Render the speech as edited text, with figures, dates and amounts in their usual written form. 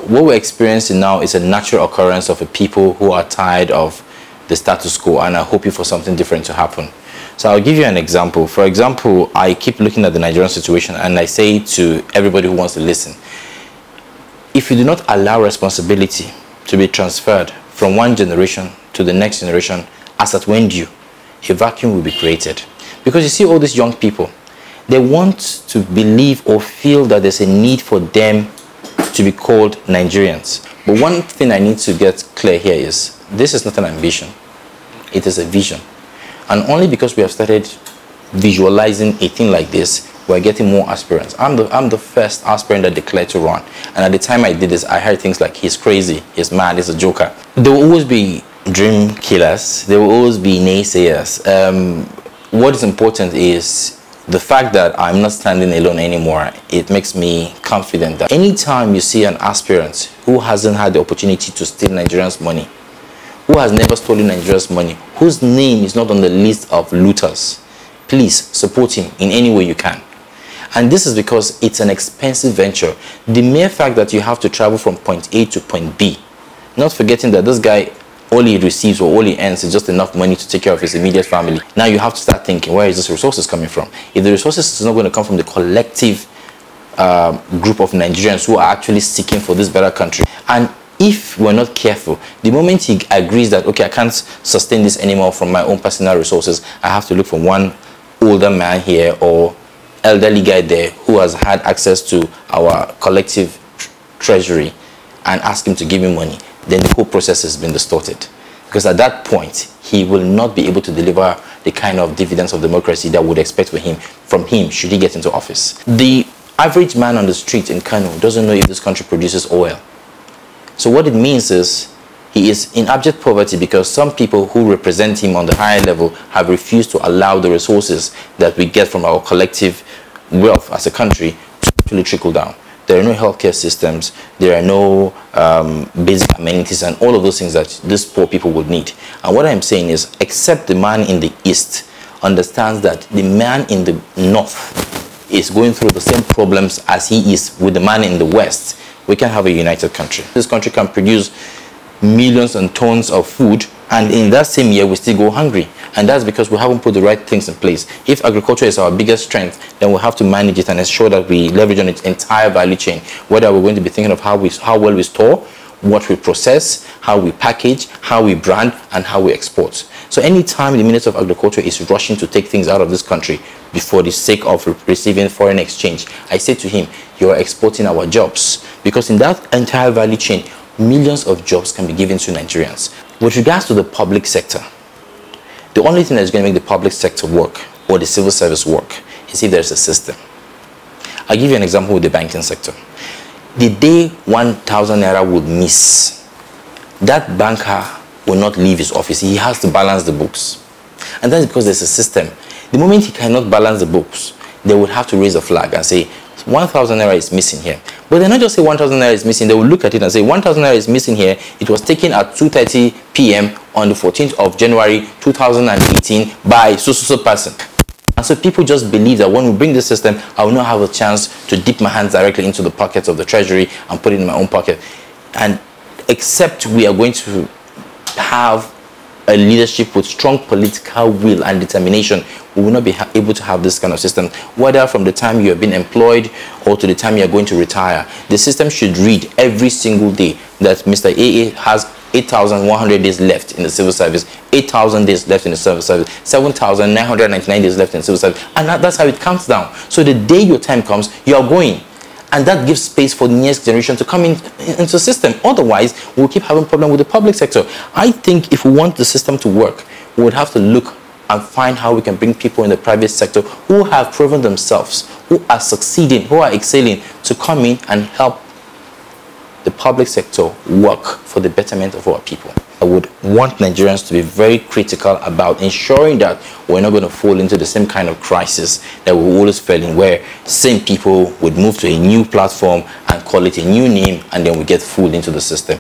What we're experiencing now is a natural occurrence of a people who are tired of the status quo and are hoping for something different to happen. So I'll give you an example. For example, I keep looking at the Nigerian situation and I say to everybody who wants to listen, if you do not allow responsibility to be transferred from one generation to the next generation as at when due, a vacuum will be created. Because you see all these young people, they want to believe or feel that there's a need for them to be called Nigerians. But one thing I need to get clear here is, this is not an ambition, it is a vision. And only because we have started visualizing a thing like this, we're getting more aspirants. I'm the first aspirant that declared to run. And at the time I did this, I heard things like, he's crazy, he's mad, he's a joker. There will always be dream killers, there will always be naysayers. What is important is the fact that I'm not standing alone anymore. It makes me confident that anytime you see an aspirant who hasn't had the opportunity to steal Nigerians' money, who has never stolen Nigeria's money, whose name is not on the list of looters, please support him in any way you can. And this is because it's an expensive venture. The mere fact that you have to travel from point A to point B, not forgetting that this guy, all he receives or all he earns is just enough money to take care of his immediate family. Now you have to start thinking, where is this resources coming from? If the resources is not going to come from the collective group of Nigerians who are actually seeking for this better country, and if we're not careful, the moment he agrees that, okay, I can't sustain this anymore from my own personal resources, I have to look for one older man here or elderly guy there who has had access to our collective treasury and ask him to give me money, then the whole process has been distorted. Because at that point, he will not be able to deliver the kind of dividends of democracy that would expect from him should he get into office. The average man on the street in Kano doesn't know if this country produces oil. So what it means is he is in abject poverty because some people who represent him on the higher level have refused to allow the resources that we get from our collective wealth as a country to actually trickle down. There are no healthcare systems, there are no basic amenities and all of those things that these poor people would need. And what I'm saying is, except the man in the east understands that the man in the north is going through the same problems as he is with the man in the west, we can have a united country. This country can produce millions and tons of food, and in that same year we still go hungry. And that's because we haven't put the right things in place. If agriculture is our biggest strength, then we'll have to manage it and ensure that we leverage on its entire value chain. Whether we're going to be thinking of how well we store, what we process, how we package, how we brand, and how we export. So anytime the Minister of Agriculture is rushing to take things out of this country for the sake of receiving foreign exchange, I say to him, you are exporting our jobs. Because in that entire value chain, millions of jobs can be given to Nigerians. With regards to the public sector, the only thing that's going to make the public sector work or the civil service work is if there's a system. I'll give you an example with the banking sector. The day 1,000 naira would miss, that banker will not leave his office. He has to balance the books. And that's because there's a system. The moment he cannot balance the books, they would have to raise a flag and say, 1,000 naira is missing here. But they not just say 1,000 naira is missing, they will look at it and say 1,000 naira is missing here. It was taken at 2:30 p.m. on the 14th of January 2018 by so person. And so people just believe that when we bring this system, I will not have a chance to dip my hands directly into the pockets of the treasury and put it in my own pocket. And except we are going to have a leadership with strong political will and determination, we will not be able to have this kind of system, whether from the time you have been employed or to the time you are going to retire. The system should read every single day that Mr. AA has 8,100 days left in the civil service, 8,000 days left in the civil service, 7,999 days left in the civil service, and that's how it counts down. So the day your time comes, you are going. And that gives space for the next generation to come into the system. Otherwise, we'll keep having problems with the public sector. I think if we want the system to work, we would have to look and find how we can bring people in the private sector who have proven themselves, who are succeeding, who are excelling, to come in and help the public sector work for the betterment of our people. I would want Nigerians to be very critical about ensuring that we're not going to fall into the same kind of crisis that we always fell in, where same people would move to a new platform and call it a new name, and then we get fooled into the system.